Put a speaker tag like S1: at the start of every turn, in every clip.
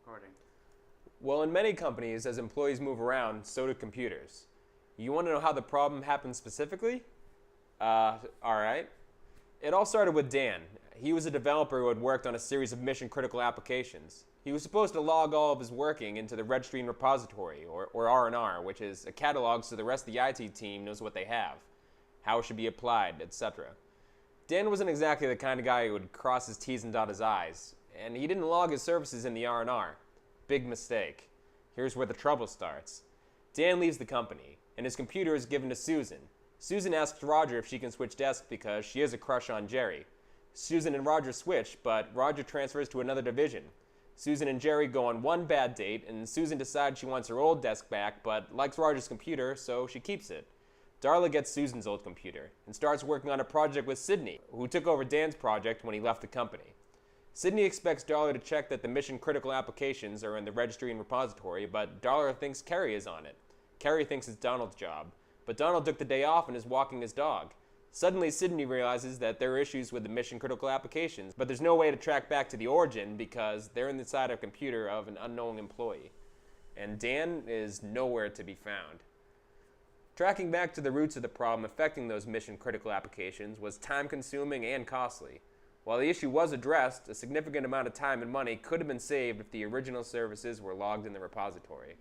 S1: Recording.
S2: Well, in many companies, as employees move around, so do computers. You want to know how the problem happened specifically? Alright. It all started with Dan. He was a developer who had worked on a series of mission-critical applications. He was supposed to log all of his working into the registry and repository, or R&R, which is a catalog so the rest of the IT team knows what they have, how it should be applied, etc. Dan wasn't exactly the kind of guy who would cross his T's and dot his I's, and he didn't log his services in the R&R. Big mistake. Here's where the trouble starts. Dan leaves the company, and his computer is given to Susan. Susan asks Roger if she can switch desks because she has a crush on Jerry. Susan and Roger switch, but Roger transfers to another division. Susan and Jerry go on one bad date, and Susan decides she wants her old desk back, but likes Roger's computer, so she keeps it. Darla gets Susan's old computer, and starts working on a project with Sydney, who took over Dan's project when he left the company. Sydney expects Darla to check that the mission-critical applications are in the registry and repository, but Darla thinks Kerry is on it. Kerry thinks it's Donald's job, but Donald took the day off and is walking his dog. Suddenly, Sydney realizes that there are issues with the mission-critical applications, but there's no way to track back to the origin because they're inside a computer of an unknown employee. And Dan is nowhere to be found. Tracking back to the roots of the problem affecting those mission-critical applications was time-consuming and costly. While the issue was addressed, a significant amount of time and money could have been saved if the original services were logged in the repository.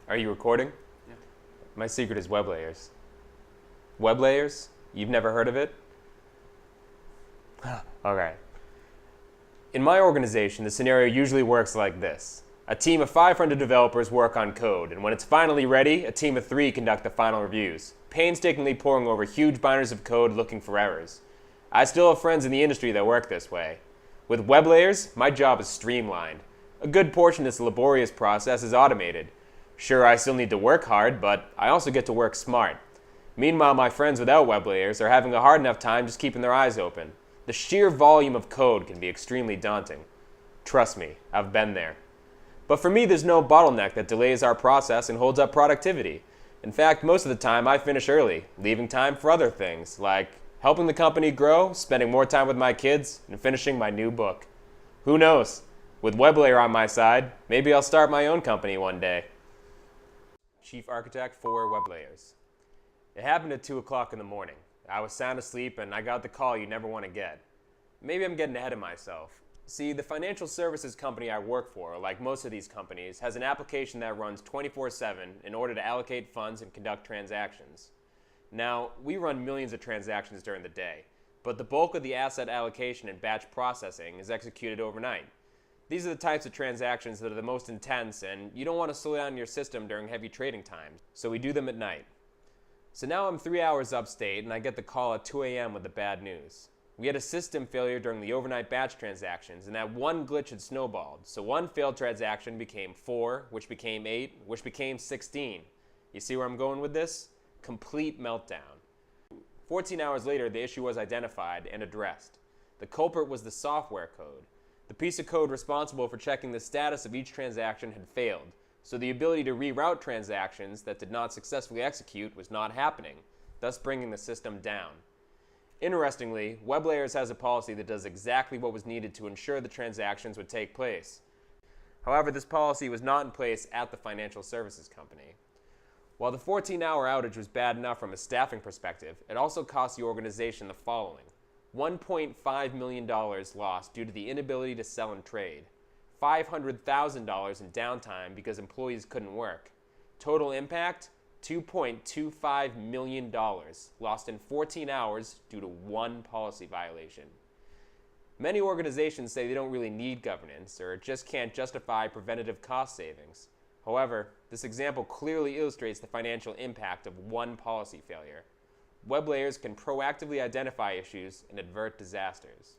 S2: Are you recording?
S1: Yeah.
S2: My secret is web layers. Web layers? You've never heard of it? Okay. In my organization, the scenario usually works like this. A team of 500 developers work on code, and when it's finally ready, a team of 3 conduct the final reviews, painstakingly poring over huge binders of code looking for errors. I still have friends in the industry that work this way. With web layers, my job is streamlined. A good portion of this laborious process is automated. Sure, I still need to work hard, but I also get to work smart. Meanwhile, my friends without web layers are having a hard enough time just keeping their eyes open. The sheer volume of code can be extremely daunting. Trust me, I've been there. But for me, there's no bottleneck that delays our process and holds up productivity. In fact, most of the time I finish early, leaving time for other things, like helping the company grow, spending more time with my kids, and finishing my new book. Who knows? With WebLayer on my side, maybe I'll start my own company one day. Chief Architect for WebLayers. It happened at 2 o'clock in the morning. I was sound asleep and I got the call you never want to get. Maybe I'm getting ahead of myself. See, the financial services company I work for, like most of these companies, has an application that runs 24/7 in order to allocate funds and conduct transactions. Now, we run millions of transactions during the day, but the bulk of the asset allocation and batch processing is executed overnight. These are the types of transactions that are the most intense, and you don't want to slow down your system during heavy trading times, so we do them at night. So now I'm 3 hours upstate, and I get the call at 2 a.m. with the bad news. We had a system failure during the overnight batch transactions, and that one glitch had snowballed. So one failed transaction became 4, which became 8, which became 16. You see where I'm going with this? Complete meltdown. 14 hours later, the issue was identified and addressed. The culprit was the software code. The piece of code responsible for checking the status of each transaction had failed, so the ability to reroute transactions that did not successfully execute was not happening, thus bringing the system down. Interestingly, WebLayers has a policy that does exactly what was needed to ensure the transactions would take place. However, this policy was not in place at the financial services company. While the 14-hour outage was bad enough from a staffing perspective, it also cost the organization the following: $1.5 million lost due to the inability to sell and trade, $500,000 in downtime because employees couldn't work. Total impact, $2.25 million lost in 14 hours due to one policy violation. Many organizations say they don't really need governance or just can't justify preventative cost savings. However, this example clearly illustrates the financial impact of one policy failure. WebLayers can proactively identify issues and avert disasters.